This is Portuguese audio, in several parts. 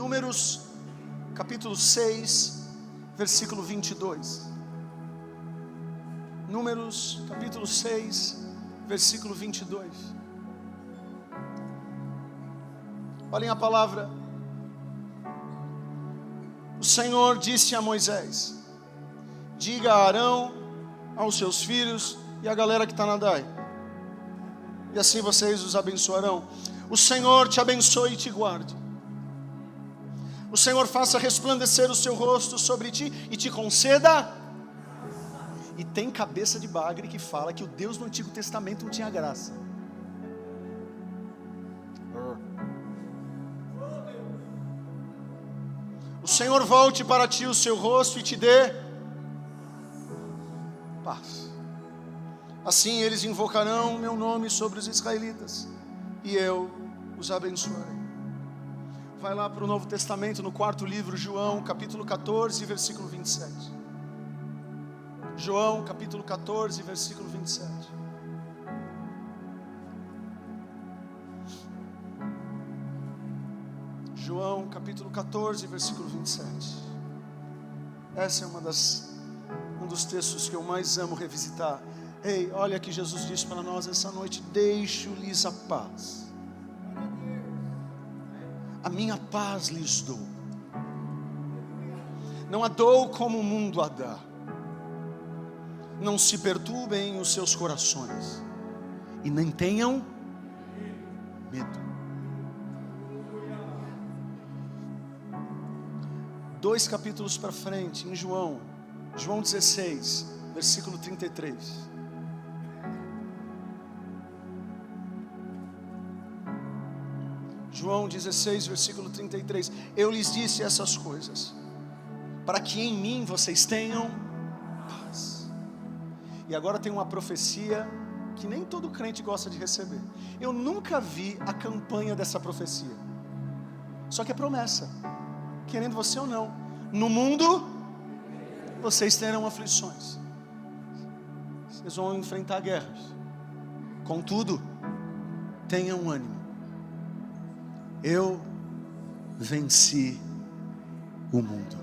Números, capítulo 6, versículo 22. Números, capítulo 6, versículo 22. Olhem a palavra. O Senhor disse a Moisés: diga a Arão, aos seus filhos e a galera que está na DAI, e assim vocês os abençoarão. O Senhor te abençoe e te guarde. O Senhor faça resplandecer o seu rosto sobre ti e te conceda. E tem cabeça de bagre que fala que o Deus do Antigo Testamento não tinha graça. O Senhor volte para ti o seu rosto e te dê paz. Assim eles invocarão meu nome sobre os israelitas, e eu os abençoarei. Vai lá para o Novo Testamento, no quarto livro, João, capítulo 14, versículo 27. João, capítulo 14, versículo 27. João, capítulo 14, versículo 27. Essa é um dos textos que eu mais amo revisitar. Ei, olha que Jesus disse para nós essa noite: deixo-lhes a paz. A minha paz lhes dou. Não a dou como o mundo a dá. Não se perturbem os seus corações, e nem tenham medo. 2 capítulos para frente, em João 16, versículo 33. João 16, versículo 33. Eu lhes disse essas coisas, para que em mim vocês tenham paz. E agora tem uma profecia que nem todo crente gosta de receber. Eu nunca vi a campanha dessa profecia. Só que é promessa, querendo você ou não. No mundo vocês terão aflições. Vocês vão enfrentar guerras. Contudo, tenham ânimo. Eu venci o mundo.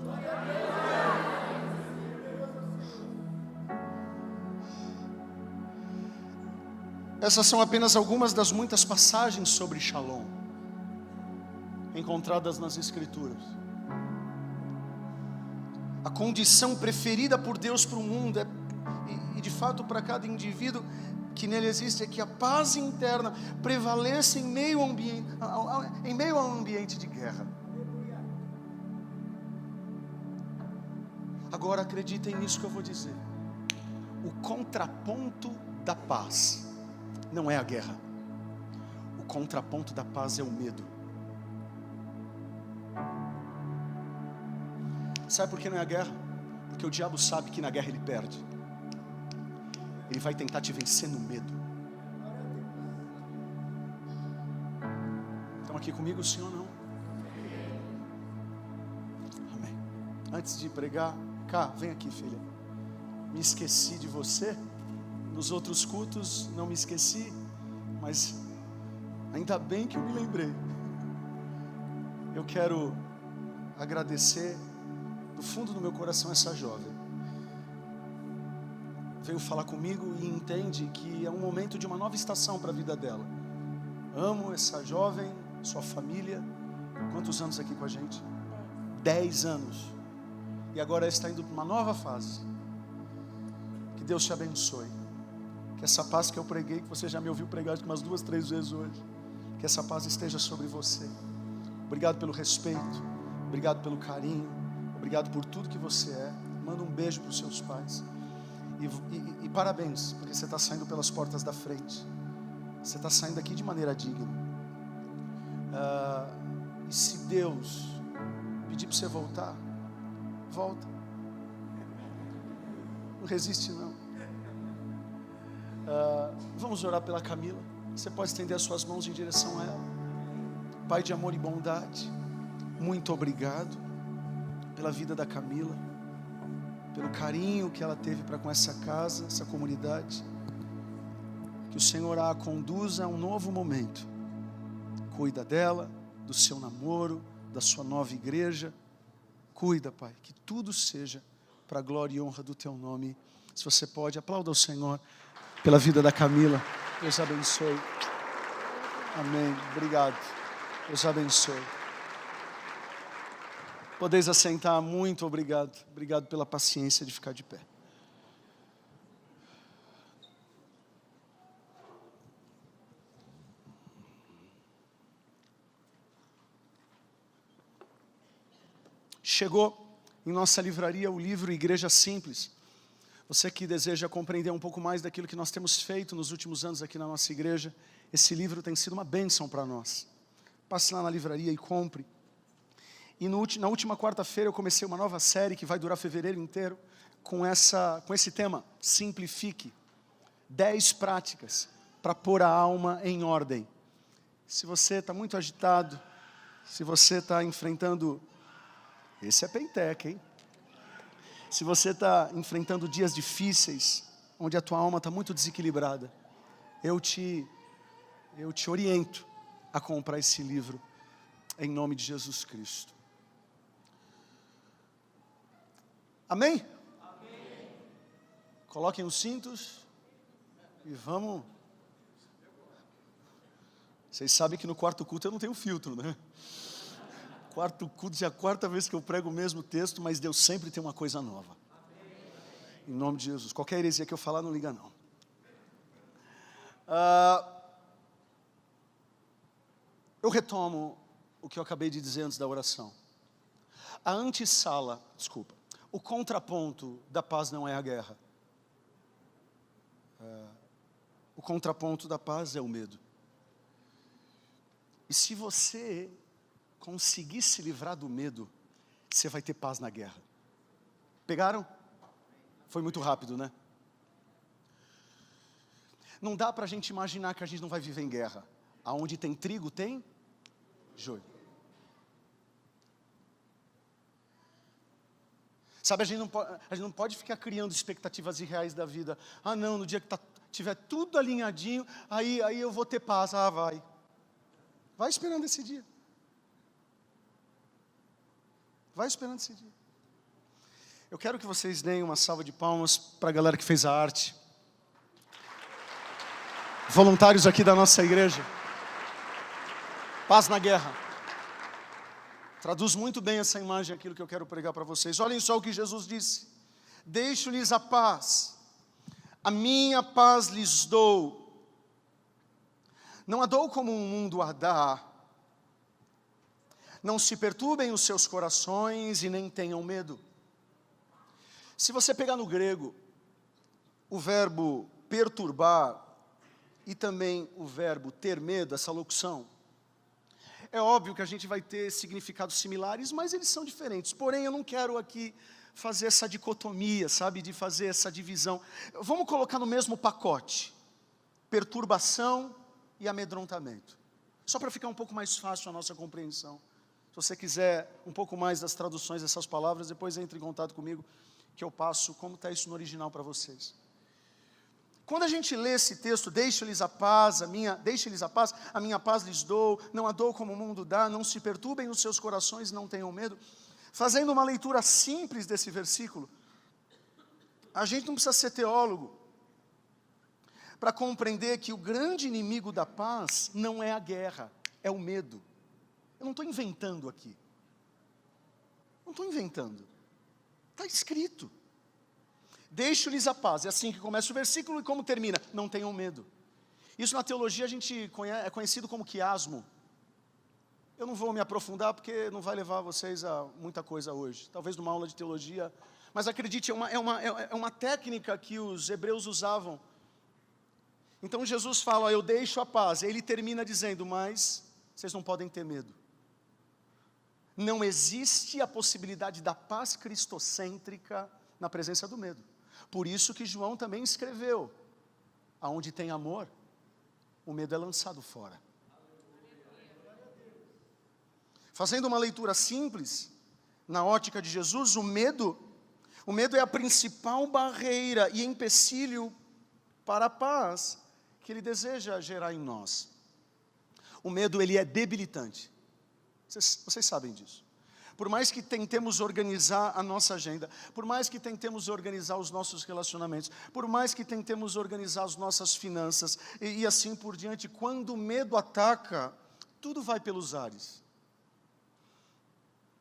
Essas são apenas algumas das muitas passagens sobre Shalom encontradas nas Escrituras. A condição preferida por Deus para o mundo e de fato para cada indivíduo que nele existe, é que a paz interna prevaleça em meio ao ambiente de guerra. Agora acreditem nisso que eu vou dizer. O contraponto da paz não é a guerra. O contraponto da paz é o medo. Sabe por que não é a guerra? Porque o diabo sabe que na guerra ele perde. Ele vai tentar te vencer no medo. Estão aqui comigo, sim ou não? Amém. Antes de pregar, cá, vem aqui, filha. Me esqueci de você. Nos outros cultos não me esqueci, mas ainda bem que eu me lembrei. Eu quero agradecer do fundo do meu coração essa jovem. Veio falar comigo e entende que é um momento de uma nova estação para a vida dela. Amo essa jovem, sua família. Quantos anos aqui com a gente? 10 anos. E agora ela está indo para uma nova fase. Que Deus te abençoe. Que essa paz que eu preguei, que você já me ouviu pregar umas 2, 3 vezes hoje, que essa paz esteja sobre você. Obrigado pelo respeito, obrigado pelo carinho, obrigado por tudo que você é. Manda um beijo para os seus pais. E parabéns, porque você está saindo pelas portas da frente. Você está saindo aqui de maneira digna. E se Deus pedir para você voltar, volta. Não resiste não. Vamos orar pela Camila. Você pode estender as suas mãos em direção a ela. Pai de amor e bondade, muito obrigado pela vida da Camila, pelo carinho que ela teve para com essa casa, essa comunidade. Que o Senhor a conduza a um novo momento. Cuida dela, do seu namoro, da sua nova igreja. Cuida, Pai, que tudo seja para a glória e honra do Teu nome. Se você pode, aplauda o Senhor pela vida da Camila. Deus abençoe. Amém. Obrigado. Deus abençoe. Podeis assentar, muito obrigado. Obrigado pela paciência de ficar de pé. Chegou em nossa livraria o livro Igreja Simples. Você que deseja compreender um pouco mais daquilo que nós temos feito nos últimos anos aqui na nossa igreja, esse livro tem sido uma bênção para nós. Passe lá na livraria e compre. E na última quarta-feira eu comecei uma nova série que vai durar fevereiro inteiro com esse tema, Simplifique. 10 práticas para pôr a alma em ordem. Se você está muito agitado, se você está enfrentando... Esse é penteca, hein? Se você está enfrentando dias difíceis, onde a tua alma está muito desequilibrada, eu te oriento a comprar esse livro, em nome de Jesus Cristo. Amém? Amém. Coloquem os cintos e vamos. Vocês sabem que no quarto culto eu não tenho filtro, né? Quarto culto, já é a quarta vez que eu prego o mesmo texto, mas Deus sempre tem uma coisa nova. Em nome de Jesus. Qualquer heresia que eu falar, não liga não. Eu retomo o que eu acabei de dizer antes da oração. A antessala, o contraponto da paz não é a guerra. O contraponto da paz é o medo. E se você conseguir se livrar do medo, você vai ter paz na guerra. Pegaram? Foi muito rápido, né? Não dá para a gente imaginar que a gente não vai viver em guerra. Aonde tem trigo, tem joio. Sabe, a gente não pode ficar criando expectativas irreais da vida. Ah não, no dia que tiver tudo alinhadinho, aí eu vou ter paz. Ah, vai. Vai esperando esse dia. Vai esperando esse dia. Eu quero que vocês deem uma salva de palmas para a galera que fez a arte. Voluntários aqui da nossa igreja. Paz na guerra. Traduz muito bem essa imagem, aquilo que eu quero pregar para vocês. Olhem só o que Jesus disse. Deixo-lhes a paz. A minha paz lhes dou. Não a dou como o mundo a dá. Não se perturbem os seus corações e nem tenham medo. Se você pegar no grego, o verbo perturbar e também o verbo ter medo, essa locução, é óbvio que a gente vai ter significados similares, mas eles são diferentes. Porém, eu não quero aqui fazer essa dicotomia, sabe, de fazer essa divisão. Vamos colocar no mesmo pacote, perturbação e amedrontamento. Só para ficar um pouco mais fácil a nossa compreensão. Se você quiser um pouco mais das traduções dessas palavras, depois entre em contato comigo, que eu passo como está isso no original para vocês. Quando a gente lê esse texto, deixe-lhes a paz, a minha paz lhes dou, não a dou como o mundo dá, não se perturbem os seus corações, não tenham medo. Fazendo uma leitura simples desse versículo, a gente não precisa ser teólogo para compreender que o grande inimigo da paz não é a guerra, é o medo. Eu não estou inventando aqui. Não estou inventando. Está escrito. Deixo-lhes a paz. É assim que começa o versículo e como termina. Não tenham medo. Isso na teologia a gente é conhecido como quiasmo. Eu não vou me aprofundar porque não vai levar vocês a muita coisa hoje. Talvez numa aula de teologia. Mas acredite, é uma técnica que os hebreus usavam. Então Jesus fala, eu deixo a paz. Ele termina dizendo, mas vocês não podem ter medo. Não existe a possibilidade da paz cristocêntrica na presença do medo. Por isso que João também escreveu, aonde tem amor, o medo é lançado fora. Fazendo uma leitura simples, na ótica de Jesus, o medo é a principal barreira e empecilho para a paz que Ele deseja gerar em nós. O medo, ele é debilitante. Vocês sabem disso. Por mais que tentemos organizar a nossa agenda, por mais que tentemos organizar os nossos relacionamentos, por mais que tentemos organizar as nossas finanças e assim por diante, quando o medo ataca, tudo vai pelos ares.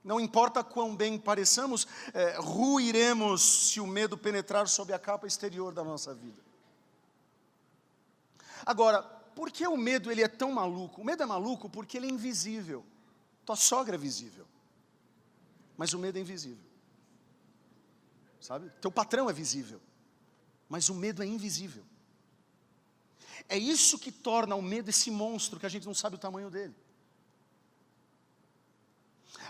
Não importa quão bem pareçamos, ruiremos se o medo penetrar sob a capa exterior da nossa vida. Agora, por que o medo ele é tão maluco? O medo é maluco porque ele é invisível. Tua sogra é visível. Mas o medo é invisível, sabe? Teu patrão é visível, mas o medo é invisível. É isso que torna o medo esse monstro que a gente não sabe o tamanho dele.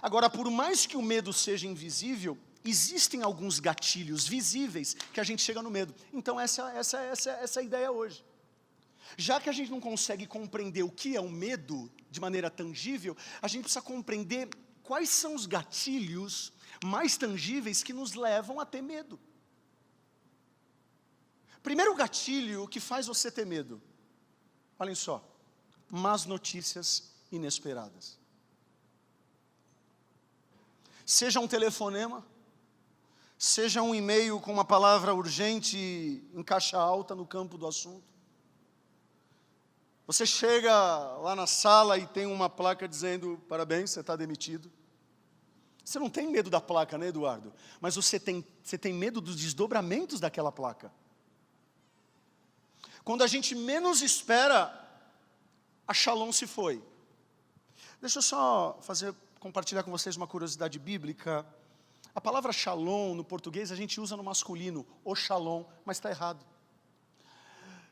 Agora, por mais que o medo seja invisível, existem alguns gatilhos visíveis que a gente chega no medo. Então essa é a ideia hoje. Já que a gente não consegue compreender o que é o medo de maneira tangível, a gente precisa compreender quais são os gatilhos mais tangíveis que nos levam a ter medo. Primeiro gatilho que faz você ter medo, olhem só, más notícias inesperadas. Seja um telefonema, seja um e-mail com uma palavra urgente em caixa alta no campo do assunto. Você chega lá na sala e tem uma placa dizendo, parabéns, você está demitido. Você não tem medo da placa, né, Eduardo? Mas você tem medo dos desdobramentos daquela placa. Quando a gente menos espera, a Shalom se foi. Deixa eu só compartilhar com vocês uma curiosidade bíblica. A palavra Shalom, no português, a gente usa no masculino, o Shalom, mas está errado.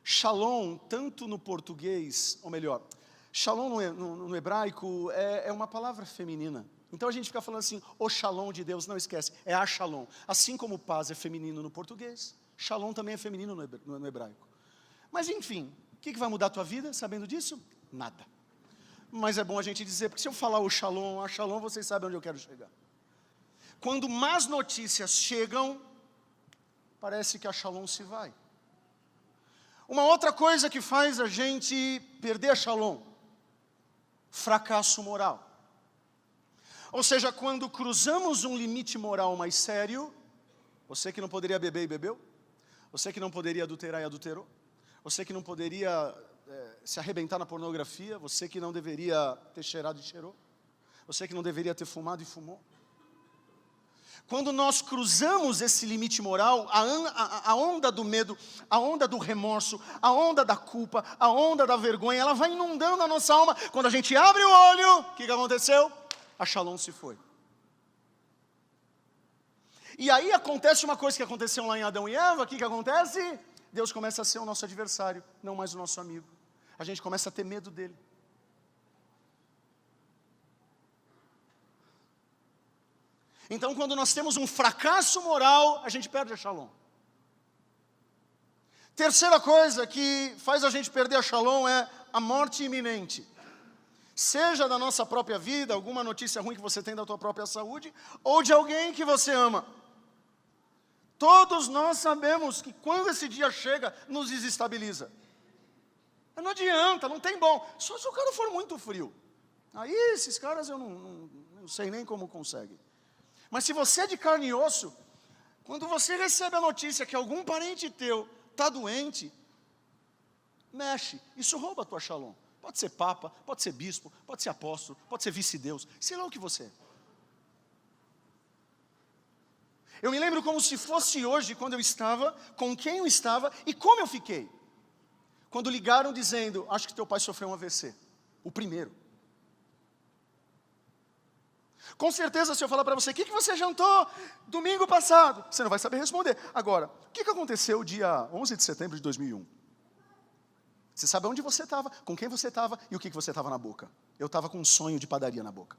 Shalom, tanto no português, ou melhor, Shalom no hebraico é uma palavra feminina. Então a gente fica falando assim, o Shalom de Deus, não esquece, é a Shalom. Assim como paz é feminino no português, Shalom também é feminino no hebraico. Mas enfim, o que vai mudar a tua vida sabendo disso? Nada. Mas é bom a gente dizer, porque se eu falar o Shalom, a Shalom, vocês sabem onde eu quero chegar. Quando más notícias chegam, parece que a Shalom se vai. Uma outra coisa que faz a gente perder a Shalom, fracasso moral. Ou seja, quando cruzamos um limite moral mais sério, você que não poderia beber e bebeu, você que não poderia adulterar e adulterou, você que não poderia se arrebentar na pornografia, você que não deveria ter cheirado e cheirou, você que não deveria ter fumado e fumou. Quando nós cruzamos esse limite moral, a onda do medo, a onda do remorso, a onda da culpa, a onda da vergonha, ela vai inundando a nossa alma. Quando a gente abre o olho, o que aconteceu? A Shalom se foi. E aí acontece uma coisa que aconteceu lá em Adão e Eva, o que acontece? Deus começa a ser o nosso adversário, não mais o nosso amigo. A gente começa a ter medo dele. Então, quando nós temos um fracasso moral, a gente perde a Shalom. Terceira coisa que faz a gente perder a Shalom é a morte iminente. Seja da nossa própria vida, alguma notícia ruim que você tem da tua própria saúde, ou de alguém que você ama. Todos nós sabemos que quando esse dia chega, nos desestabiliza. Mas não adianta, não tem bom. Só se o cara for muito frio. Aí esses caras eu não sei nem como conseguem. Mas se você é de carne e osso, quando você recebe a notícia que algum parente teu está doente, mexe, isso rouba a tua Shalom. Pode ser papa, pode ser bispo, pode ser apóstolo, pode ser vice-deus, sei lá o que você é. Eu me lembro como se fosse hoje, quando eu estava, com quem eu estava e como eu fiquei. Quando ligaram dizendo, acho que teu pai sofreu um AVC, o primeiro. Com certeza, se eu falar para você, o que você jantou domingo passado? Você não vai saber responder. Agora, o que aconteceu dia 11 de setembro de 2001? Você sabe onde você estava, com quem você estava e o que você estava na boca. Eu estava com um sonho de padaria na boca.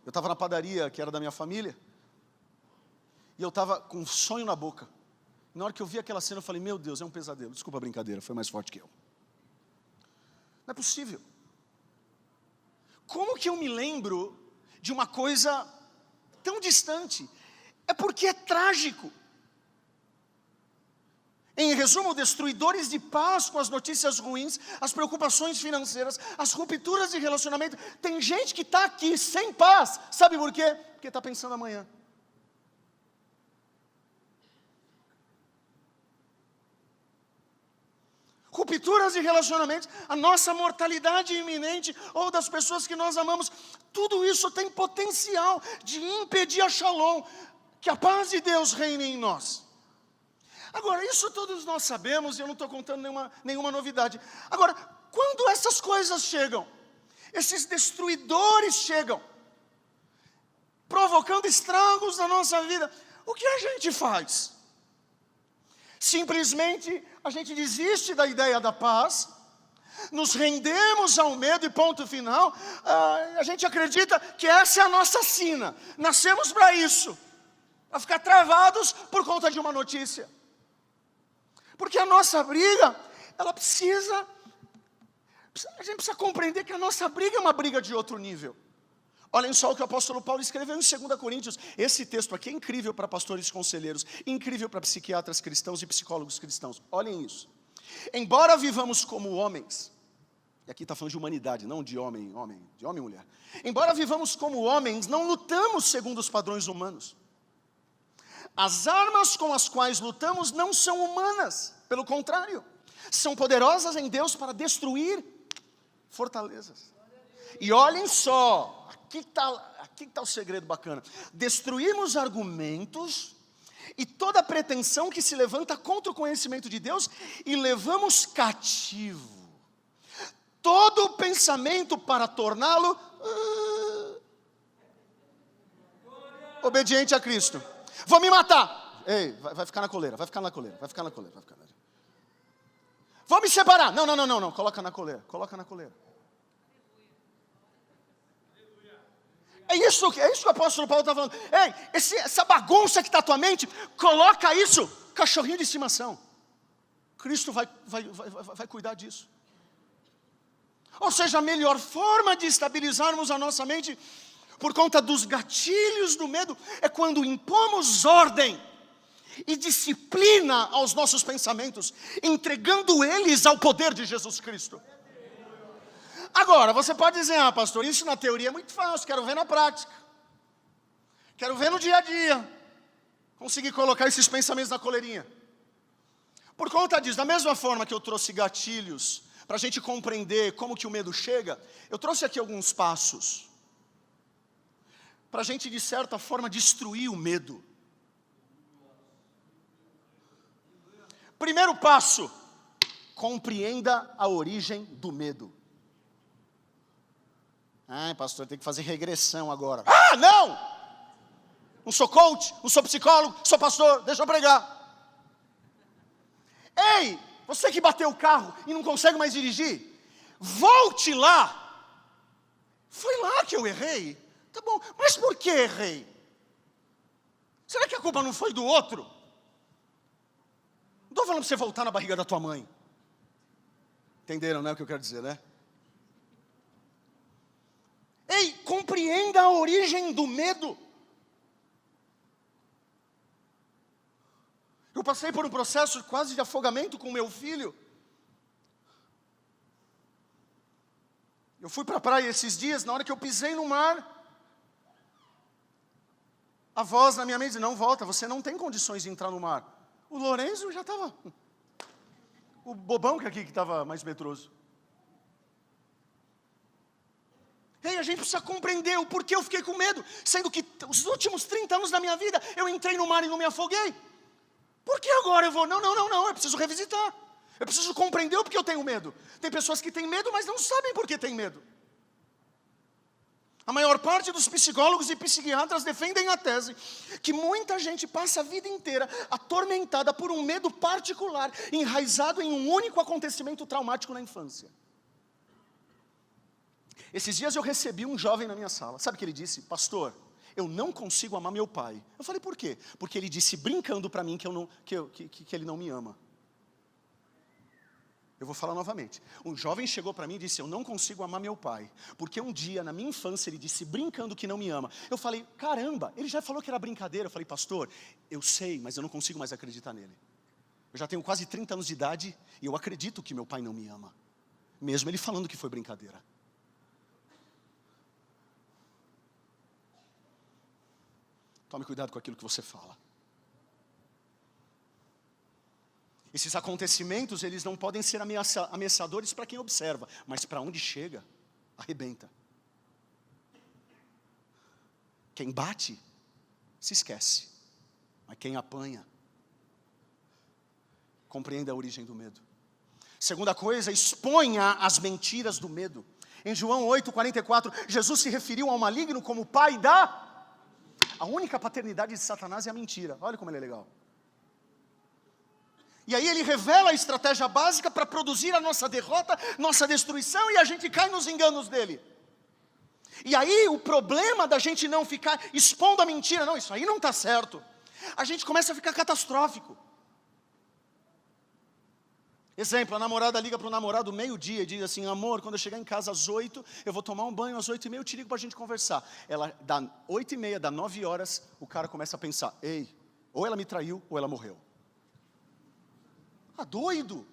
Eu estava na padaria que era da minha família. E eu estava com um sonho na boca. Na hora que eu vi aquela cena, eu falei, meu Deus, é um pesadelo. Desculpa a brincadeira, foi mais forte que eu. Não é possível. Como que eu me lembro de uma coisa tão distante? É porque é trágico. Em resumo, destruidores de paz com as notícias ruins, as preocupações financeiras, as rupturas de relacionamento. Tem gente que está aqui sem paz, sabe por quê? Porque está pensando amanhã. Rupturas de relacionamentos, a nossa mortalidade iminente, ou das pessoas que nós amamos, tudo isso tem potencial de impedir a shalom, que a paz de Deus reine em nós. Agora, isso todos nós sabemos, e eu não estou contando nenhuma novidade. Agora, quando essas coisas chegam, esses destruidores chegam, provocando estragos na nossa vida, o que a gente faz? Simplesmente a gente desiste da ideia da paz, nos rendemos ao medo e ponto final. A gente acredita que essa é a nossa sina, nascemos para isso, para ficar travados por conta de uma notícia. Porque a nossa briga, a gente precisa compreender que a nossa briga é uma briga de outro nível. Olhem só o que o apóstolo Paulo escreveu em 2 Coríntios. Esse texto aqui é incrível para pastores conselheiros, incrível para psiquiatras cristãos e psicólogos cristãos. Olhem isso. Embora vivamos como homens, e aqui está falando de humanidade, não de homem e mulher. Embora vivamos como homens, não lutamos segundo os padrões humanos. As armas com as quais lutamos não são humanas, pelo contrário, são poderosas em Deus para destruir fortalezas. E olhem só, aqui está o segredo bacana. Destruímos argumentos e toda pretensão que se levanta contra o conhecimento de Deus e levamos cativo todo pensamento para torná-lo obediente a Cristo. Vou me matar. Ei, vai ficar na coleira, vai ficar na coleira. Vou me separar. Não, coloca na coleira. É isso que o apóstolo Paulo está falando. Ei, essa bagunça que está na tua mente, coloca isso, cachorrinho de estimação. Cristo vai cuidar disso. Ou seja, a melhor forma de estabilizarmos a nossa mente, por conta dos gatilhos do medo, é quando impomos ordem e disciplina aos nossos pensamentos, entregando eles ao poder de Jesus Cristo. Agora, você pode dizer, pastor, isso na teoria é muito fácil, quero ver na prática. Quero ver no dia a dia. Conseguir colocar esses pensamentos na coleirinha. Por conta disso, da mesma forma que eu trouxe gatilhos, para a gente compreender como que o medo chega, eu trouxe aqui alguns passos, para a gente, de certa forma, destruir o medo. Primeiro passo, compreenda a origem do medo. Pastor, tem que fazer regressão agora. Não! Não sou coach, não sou psicólogo, sou pastor, deixa eu pregar. Ei, você que bateu o carro e não consegue mais dirigir, volte lá. Foi lá que eu errei. Tá bom, mas por que errei? Será que a culpa não foi do outro? Não estou falando para você voltar na barriga da tua mãe. Entenderam, né, o que eu quero dizer, né? Ei, compreenda a origem do medo. Eu passei por um processo quase de afogamento com meu filho. Eu fui para a praia esses dias, na hora que eu pisei no mar, a voz na minha mente disse, não volta, você não tem condições de entrar no mar. O Lourenço já estava, o bobão que estava mais medroso. Ei, a gente precisa compreender o porquê eu fiquei com medo, sendo que os últimos 30 anos da minha vida, eu entrei no mar e não me afoguei. Por que agora eu vou? Não, eu preciso revisitar. Eu preciso compreender o porquê eu tenho medo. Tem pessoas que têm medo, mas não sabem por que têm medo. A maior parte dos psicólogos e psiquiatras defendem a tese que muita gente passa a vida inteira atormentada por um medo particular, enraizado em um único acontecimento traumático na infância. Esses dias eu recebi um jovem na minha sala. Sabe o que ele disse? Pastor, eu não consigo amar meu pai. Eu falei, por quê? Porque ele disse brincando para mim que ele não me ama. Eu vou falar novamente. Um jovem chegou para mim e disse, eu não consigo amar meu pai, porque um dia, na minha infância, ele disse, brincando que não me ama. Eu falei, caramba, ele já falou que era brincadeira. Eu falei, pastor, eu sei, mas eu não consigo mais acreditar nele. Eu já tenho quase 30 anos de idade e eu acredito que meu pai não me ama. Mesmo ele falando que foi brincadeira. Tome cuidado com aquilo que você fala. Esses acontecimentos, eles não podem ser ameaçadores para quem observa, mas para onde chega, arrebenta. Quem bate, se esquece, mas quem apanha, compreende a origem do medo. Segunda coisa, exponha as mentiras do medo. Em João 8,44, Jesus se referiu ao maligno como pai da... A única paternidade de Satanás é a mentira. Olha como ele é legal. E aí ele revela a estratégia básica para produzir a nossa derrota, nossa destruição, e a gente cai nos enganos dele. E aí o problema da gente não ficar expondo a mentira, não, isso aí não está certo. A gente começa a ficar catastrófico. Exemplo, a namorada liga para o namorado meio-dia e diz assim: amor, quando eu chegar em casa às 8, eu vou tomar um banho às 8h30, eu te ligo para a gente conversar. Ela dá 8h30, dá 9 horas, o cara começa a pensar: ei, ou ela me traiu ou ela morreu. Ah, doido!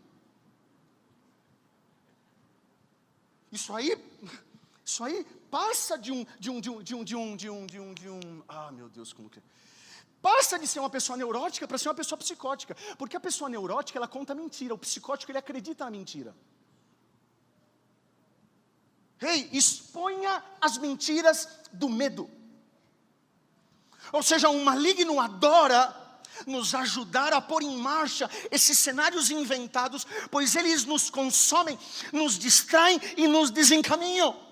Isso aí passa de um, ah, meu Deus, como que é? Passa de ser uma pessoa neurótica para ser uma pessoa psicótica. Porque a pessoa neurótica, ela conta mentira. O psicótico, ele acredita na mentira. Ei, exponha as mentiras do medo. Ou seja, um maligno adora nos ajudar a pôr em marcha esses cenários inventados, pois eles nos consomem, nos distraem e nos desencaminham.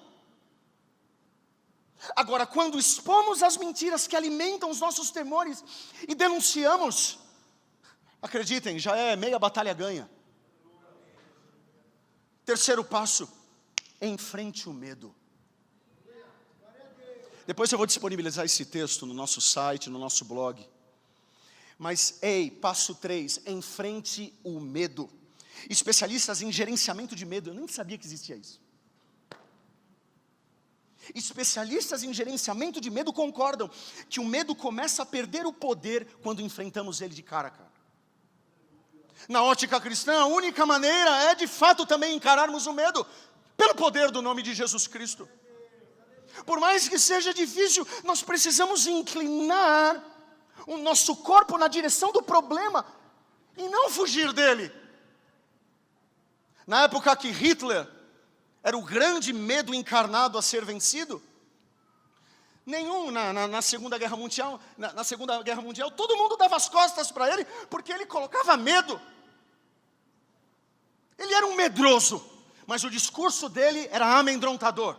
Agora, quando expomos as mentiras que alimentam os nossos temores e denunciamos, acreditem, já é meia batalha ganha. Terceiro passo, enfrente o medo. Depois eu vou disponibilizar esse texto no nosso site, no nosso blog. Mas, passo 3, enfrente o medo. Especialistas em gerenciamento de medo, eu nem sabia que existia isso. Especialistas em gerenciamento de medo concordam que o medo começa a perder o poder quando enfrentamos ele de cara a cara. Na ótica cristã, a única maneira é de fato também encararmos o medo pelo poder do nome de Jesus Cristo. Por mais que seja difícil, nós precisamos inclinar o nosso corpo na direção do problema e não fugir dele. Na época que Hitler era o grande medo encarnado a ser vencido, na Segunda Guerra Mundial, na Segunda Guerra Mundial, todo mundo dava as costas para ele, porque ele colocava medo. Ele era um medroso, mas o discurso dele era amedrontador.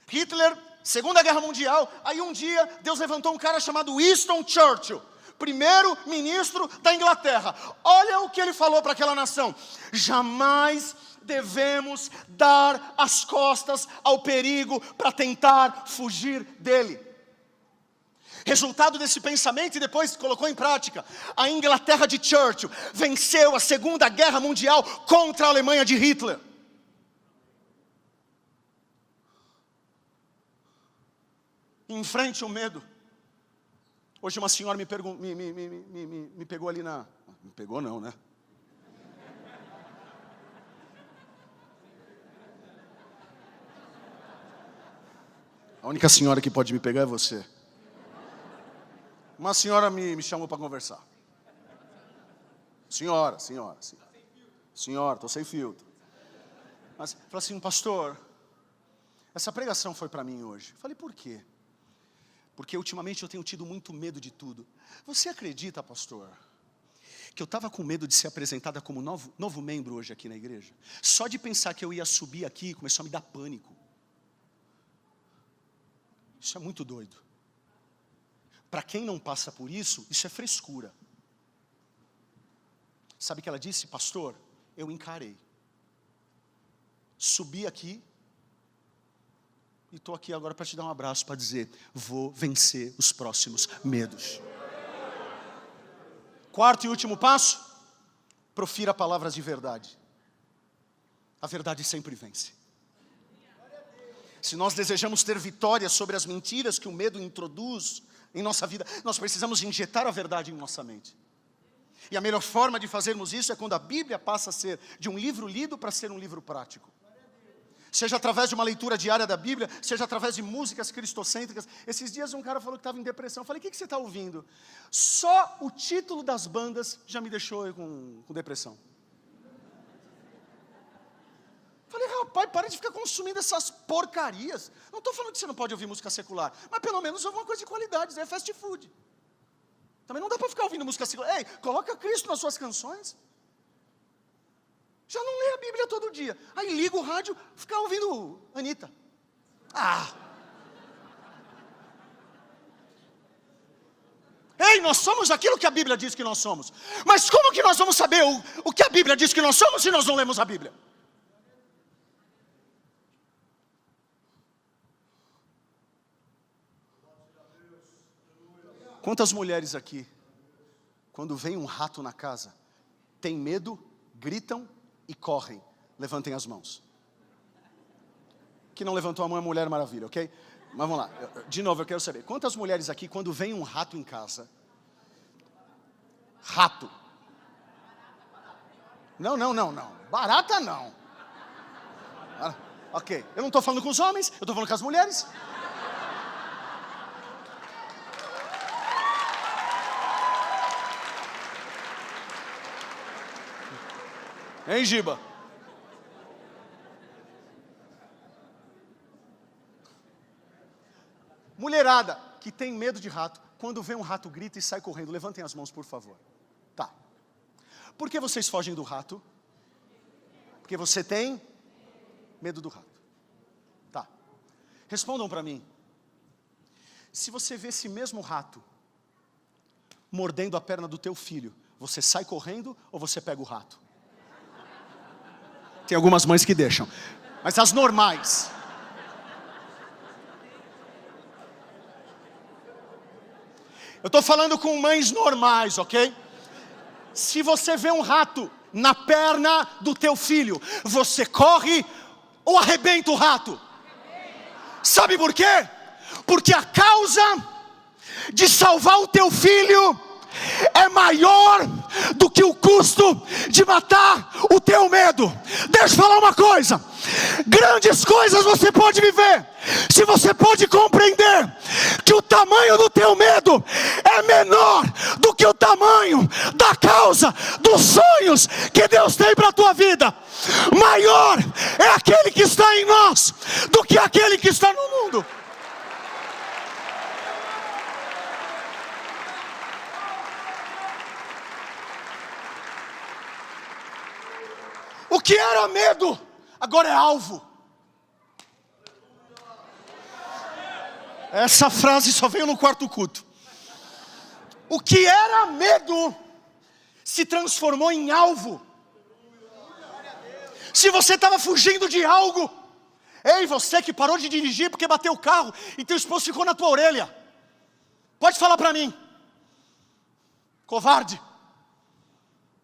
Hitler, Segunda Guerra Mundial, aí um dia Deus levantou um cara chamado Winston Churchill, primeiro-ministro da Inglaterra. Olha o que ele falou para aquela nação: jamais devemos dar as costas ao perigo para tentar fugir dele. Resultado desse pensamento, e depois colocou em prática, a Inglaterra de Churchill venceu a Segunda Guerra Mundial contra a Alemanha de Hitler. Enfrente o medo. Hoje uma senhora me pegou ali na... Me pegou não, né? A única senhora que pode me pegar é você. Uma senhora me chamou para conversar. Senhora, estou sem filtro. Mas falou assim: pastor, essa pregação foi para mim hoje. Falei: por quê? Porque ultimamente eu tenho tido muito medo de tudo. Você acredita, pastor, que eu estava com medo de ser apresentada como novo membro hoje aqui na igreja? Só de pensar que eu ia subir aqui, começou a me dar pânico. Isso é muito doido. Para quem não passa por isso, isso é frescura. Sabe o que ela disse? Pastor, eu encarei. Subi aqui e estou aqui agora para te dar um abraço, para dizer: vou vencer os próximos medos. Quarto e último passo, profira palavras de verdade. A verdade sempre vence. Se nós desejamos ter vitória sobre as mentiras que o medo introduz em nossa vida, nós precisamos injetar a verdade em nossa mente. E a melhor forma de fazermos isso é quando a Bíblia passa a ser de um livro lido para ser um livro prático. Seja através de uma leitura diária da Bíblia, seja através de músicas cristocêntricas. Esses dias um cara falou que estava em depressão. Eu falei, o que você está ouvindo? Só o título das bandas já me deixou com depressão. Falei, rapaz, para de ficar consumindo essas porcarias. Não estou falando que você não pode ouvir música secular, mas pelo menos ouve uma coisa de qualidade, isso é fast food. Também não dá para ficar ouvindo música secular. Ei, coloca Cristo nas suas canções. Já não lê a Bíblia todo dia. Aí liga o rádio, fica ouvindo Anitta. Ei, nós somos aquilo que a Bíblia diz que nós somos. Mas como que nós vamos saber o que a Bíblia diz que nós somos se nós não lemos a Bíblia? Quantas mulheres aqui, quando vem um rato na casa, têm medo, gritam e correm? Levantem as mãos. Que não levantou a mão é Mulher Maravilha, ok? Mas vamos lá, de novo eu quero saber. Quantas mulheres aqui, quando vem um rato em casa, rato. Não, barata não. Ok, eu não estou falando com os homens, eu estou falando com as mulheres. Hein, Giba? Mulherada que tem medo de rato, quando vê um rato grita e sai correndo. Levantem as mãos, por favor. Tá. Por que vocês fogem do rato? Porque você tem medo do rato. Tá. Respondam para mim. Se você vê esse mesmo rato mordendo a perna do teu filho, você sai correndo ou você pega o rato? Tem algumas mães que deixam, mas as normais. Eu estou falando com mães normais, ok? Se você vê um rato na perna do teu filho, você corre ou arrebenta o rato? Sabe por quê? Porque a causa de salvar o teu filho é maior do que o custo de matar o teu medo. Deixa eu falar uma coisa. Grandes coisas você pode viver se você pode compreender que o tamanho do teu medo é menor do que o tamanho da causa dos sonhos que Deus tem para a tua vida. Maior é aquele que está em nós do que aquele que está no mundo. O que era medo, agora é alvo. Essa frase só veio no quarto culto. O que era medo se transformou em alvo. Se você estava fugindo de algo, ei, você que parou de dirigir porque bateu o carro e teu esposo ficou na tua orelha, pode falar para mim, covarde,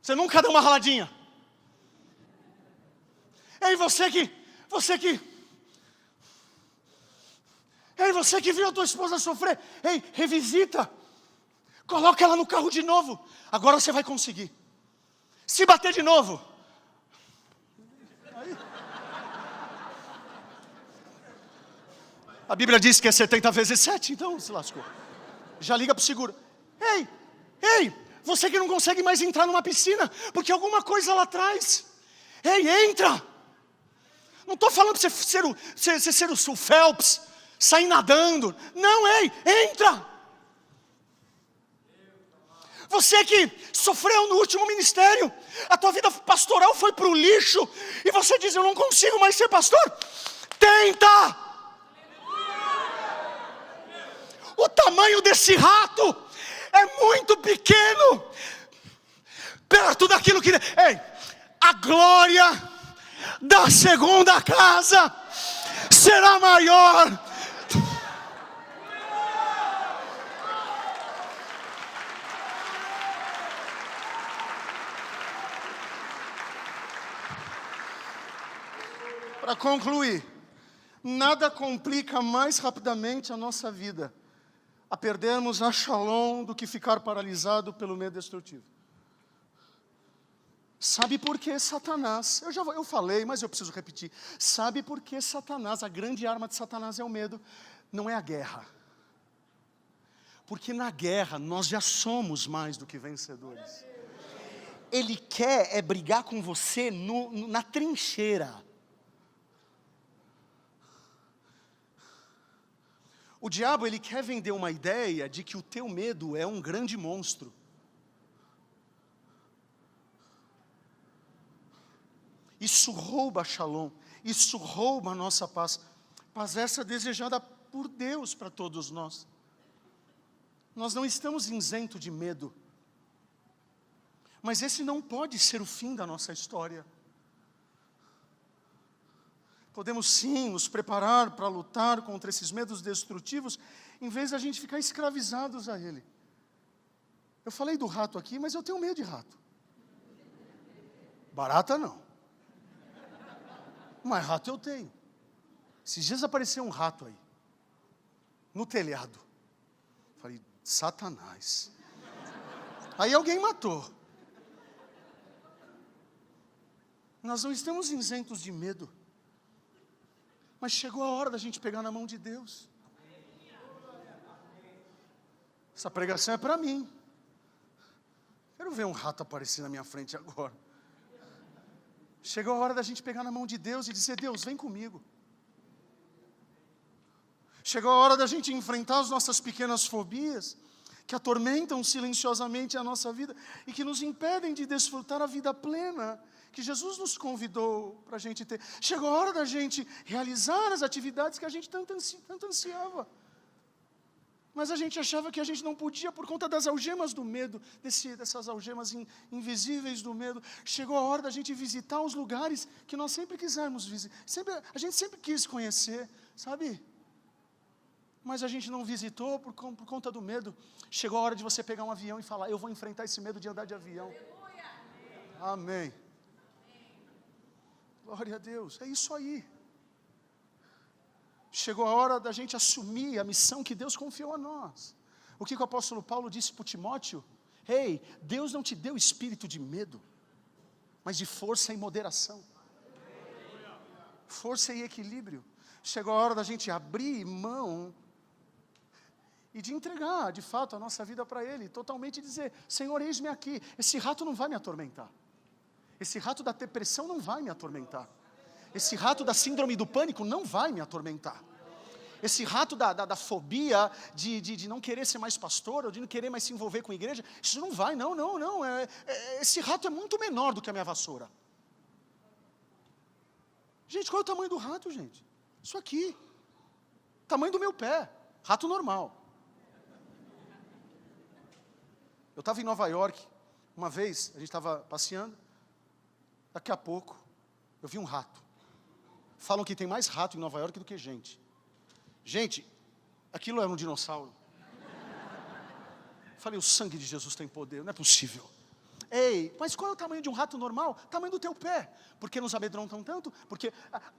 você nunca deu uma raladinha. Ei, você que viu a tua esposa sofrer, ei, revisita, coloca ela no carro de novo, agora você vai conseguir. Se bater de novo, aí. A Bíblia diz que é 70 vezes 7, então se lascou. Já liga para o seguro. Ei, você que não consegue mais entrar numa piscina, porque alguma coisa lá atrás. Ei, entra. Não estou falando para você ser o Phelps, sair nadando. Não, ei, entra. Você que sofreu no último ministério, a tua vida pastoral foi para o lixo, e você diz, eu não consigo mais ser pastor. Tenta. O tamanho desse rato é muito pequeno, perto daquilo que... Ei, a glória da segunda casa será maior. Para concluir, nada complica mais rapidamente a nossa vida a perdermos a shalom do que ficar paralisado pelo medo destrutivo. Sabe por que Satanás, eu falei, mas eu preciso repetir. Sabe por que Satanás, a grande arma de Satanás é o medo, não é a guerra. Porque na guerra nós já somos mais do que vencedores. Ele quer brigar com você na trincheira. O diabo, ele quer vender uma ideia de que o teu medo é um grande monstro. Isso rouba Shalom, isso rouba a nossa paz. Paz essa desejada por Deus para todos nós. Nós não estamos isentos de medo. Mas esse não pode ser o fim da nossa história. Podemos sim nos preparar para lutar contra esses medos destrutivos, em vez da gente ficar escravizados a ele. Eu falei do rato aqui, mas eu tenho medo de rato. Barata não. Mas rato eu tenho. Esses dias apareceu um rato aí, no telhado. Falei, Satanás. Aí alguém matou. Nós não estamos isentos de medo. Mas chegou a hora da gente pegar na mão de Deus. Essa pregação é para mim. Quero ver um rato aparecer na minha frente agora. Chegou a hora da gente pegar na mão de Deus e dizer, Deus, vem comigo. Chegou a hora da gente enfrentar as nossas pequenas fobias, que atormentam silenciosamente a nossa vida e que nos impedem de desfrutar a vida plena que Jesus nos convidou para a gente ter. Chegou a hora da gente realizar as atividades que a gente tanto ansiava. Mas a gente achava que a gente não podia por conta das algemas do medo, dessas algemas invisíveis do medo. Chegou a hora da gente visitar os lugares que nós sempre quisemos visitar. A gente sempre quis conhecer, sabe? Mas a gente não visitou por conta do medo. Chegou a hora de você pegar um avião e falar, eu vou enfrentar esse medo de andar de avião. Amém. Glória a Deus, é isso aí. Chegou a hora da gente assumir a missão que Deus confiou a nós. O que o apóstolo Paulo disse para Timóteo? Ei, Deus não te deu espírito de medo, mas de força e moderação. Força e equilíbrio. Chegou a hora da gente abrir mão e de entregar, de fato, a nossa vida para Ele. Totalmente dizer, Senhor, eis-me aqui. Esse rato não vai me atormentar. Esse rato da depressão não vai me atormentar. Esse rato da síndrome do pânico não vai me atormentar. Esse rato da fobia de não querer ser mais pastor, ou de não querer mais se envolver com a igreja, isso não vai, não. Esse rato é muito menor do que a minha vassoura. Gente, qual é o tamanho do rato, gente? Isso aqui. Tamanho do meu pé. Rato normal. Eu estava em Nova York, uma vez, a gente estava passeando, daqui a pouco, eu vi um rato. Falam que tem mais rato em Nova York do que gente. Gente, aquilo era um dinossauro. Falei, o sangue de Jesus tem poder, não é possível. Ei, mas qual é o tamanho de um rato normal? Tamanho do teu pé. Por que nos amedrontam tanto? Porque,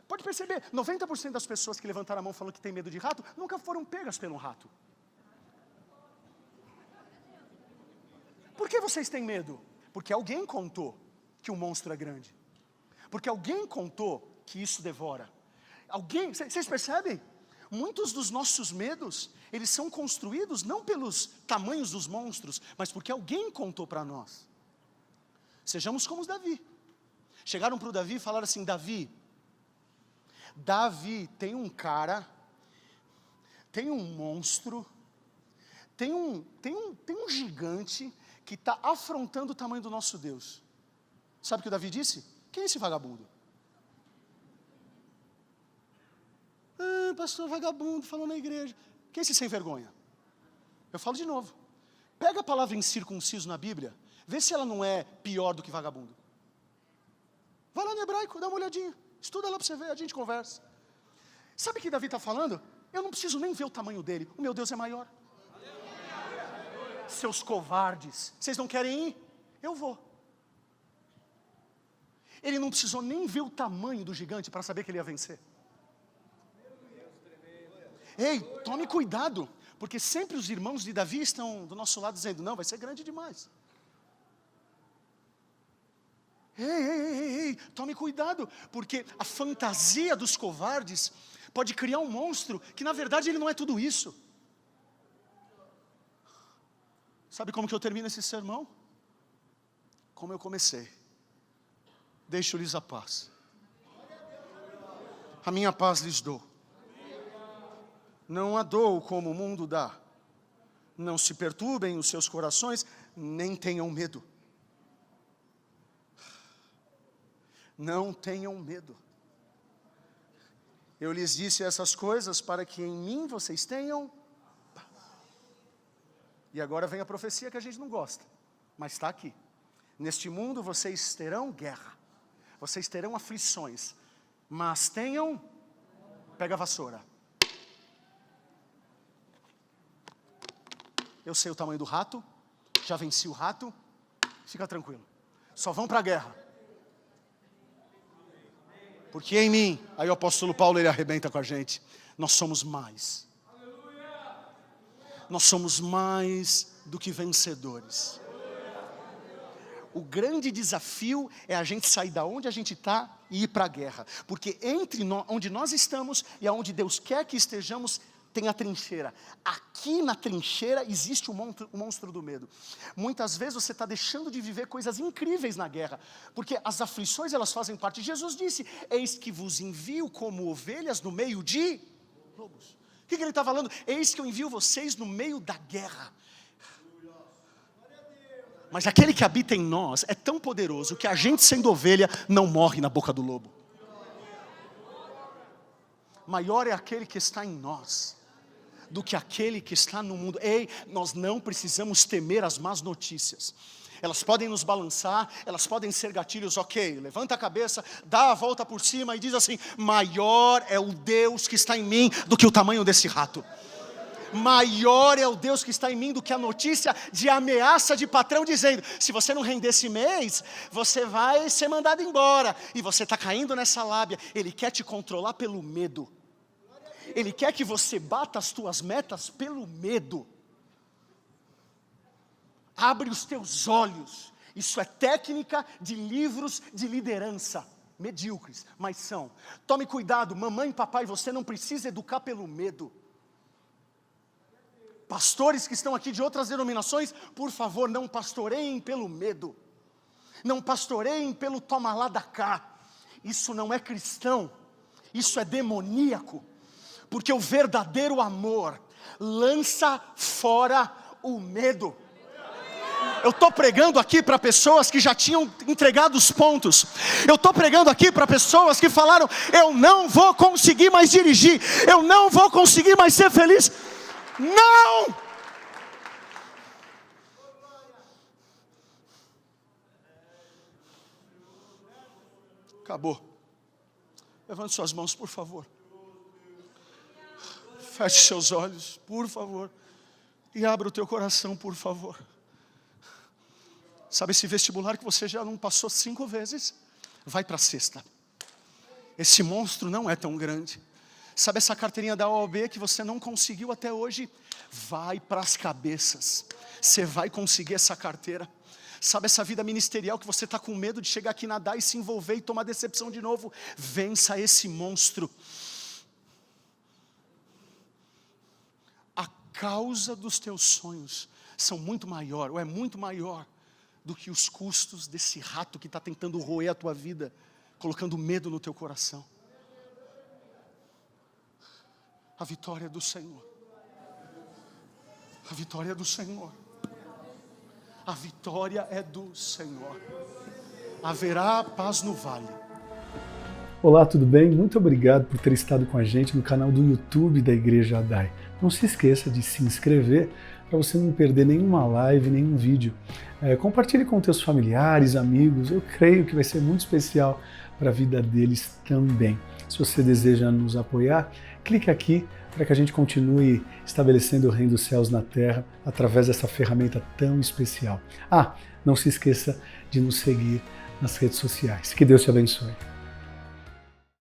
pode perceber, 90% das pessoas que levantaram a mão falando que tem medo de rato, nunca foram pegas pelo rato. Por que vocês têm medo? Porque alguém contou que o monstro é grande. Porque alguém contou que isso devora. Vocês percebem? Muitos dos nossos medos, eles são construídos não pelos tamanhos dos monstros, mas porque alguém contou para nós. Sejamos como Davi. Chegaram para o Davi e falaram assim, Davi, tem um cara, tem um monstro, tem um gigante que está afrontando o tamanho do nosso Deus. Sabe o que o Davi disse? Quem é esse vagabundo? Pastor vagabundo, falou na igreja. Quem é esse sem vergonha? Eu falo de novo. Pega a palavra incircunciso na Bíblia, vê se ela não é pior do que vagabundo. Vai lá no hebraico, dá uma olhadinha. Estuda lá para você ver, a gente conversa. Sabe o que Davi está falando? Eu não preciso nem ver o tamanho dele, o meu Deus é maior. Seus covardes, vocês não querem ir? Eu vou. Ele não precisou nem ver o tamanho do gigante para saber que ele ia vencer. Ei, tome cuidado, porque sempre os irmãos de Davi estão do nosso lado dizendo, não, vai ser grande demais. Ei, tome cuidado, porque a fantasia dos covardes pode criar um monstro que na verdade ele não é tudo isso. Sabe como que eu termino esse sermão? Como eu comecei. Deixo-lhes a paz. A minha paz lhes dou. Não a dou como o mundo dá. Não se perturbem os seus corações, nem tenham medo. Não tenham medo. Eu lhes disse essas coisas para que em mim vocês tenham paz. E agora vem a profecia que a gente não gosta, mas está aqui. Neste mundo vocês terão guerra, vocês terão aflições, mas tenham, pega a vassoura. Eu sei o tamanho do rato, já venci o rato, fica tranquilo. Só vão para a guerra. Porque em mim, aí o apóstolo Paulo ele arrebenta com a gente, nós somos mais. Nós somos mais do que vencedores. O grande desafio é a gente sair da onde a gente está e ir para a guerra. Porque entre onde nós estamos e aonde Deus quer que estejamos, tem a trincheira. Aqui na trincheira existe o monstro do medo. Muitas vezes você está deixando de viver coisas incríveis na guerra, porque as aflições elas fazem parte. Jesus disse, eis que vos envio como ovelhas no meio de lobos. O que ele está falando? Eis que eu envio vocês no meio da guerra. Mas aquele que habita em nós é tão poderoso que a gente sendo ovelha não morre na boca do lobo. Maior é aquele que está em nós do que aquele que está no mundo. Ei, nós não precisamos temer as más notícias. Elas podem nos balançar, elas podem ser gatilhos, ok, levanta a cabeça, dá a volta por cima e diz assim, maior é o Deus que está em mim do que o tamanho desse rato. Maior é o Deus que está em mim do que a notícia de ameaça de patrão dizendo, se você não render esse mês, você vai ser mandado embora. E você está caindo nessa lábia. Ele quer te controlar pelo medo. Ele quer que você bata as tuas metas pelo medo. Abre os teus olhos. Isso é técnica de livros de liderança. Medíocres, mas são. Tome cuidado, mamãe e papai, você não precisa educar pelo medo. Pastores que estão aqui de outras denominações, por favor, não pastoreiem pelo medo. Não pastoreiem pelo toma lá da cá. Isso não é cristão. Isso é demoníaco. Porque o verdadeiro amor lança fora o medo. Eu estou pregando aqui para pessoas que já tinham entregado os pontos. Eu estou pregando aqui para pessoas que falaram, eu não vou conseguir mais dirigir. Eu não vou conseguir mais ser feliz. Não! Acabou. Levante suas mãos, por favor. Feche seus olhos, por favor. E abra o teu coração, por favor. Sabe esse vestibular que você já não passou 5 vezes? Vai para a 6ª. Esse monstro não é tão grande. Sabe essa carteirinha da OAB que você não conseguiu até hoje? Vai para as cabeças. Você vai conseguir essa carteira. Sabe essa vida ministerial que você está com medo de chegar aqui, nadar e se envolver e tomar decepção de novo? Vença esse monstro. A causa dos teus sonhos são muito maior, ou é muito maior do que os custos desse rato que está tentando roer a tua vida, colocando medo no teu coração. A vitória é do Senhor. A vitória é do Senhor. A vitória é do Senhor. Haverá paz no vale. Olá, tudo bem? Muito obrigado por ter estado com a gente no canal do YouTube da Igreja Adai. Não se esqueça de se inscrever para você não perder nenhuma live, nenhum vídeo. Compartilhe com teus familiares, amigos. Eu creio que vai ser muito especial para a vida deles também. Se você deseja nos apoiar, clique aqui para que a gente continue estabelecendo o reino dos céus na terra através dessa ferramenta tão especial. Não se esqueça de nos seguir nas redes sociais. Que Deus te abençoe.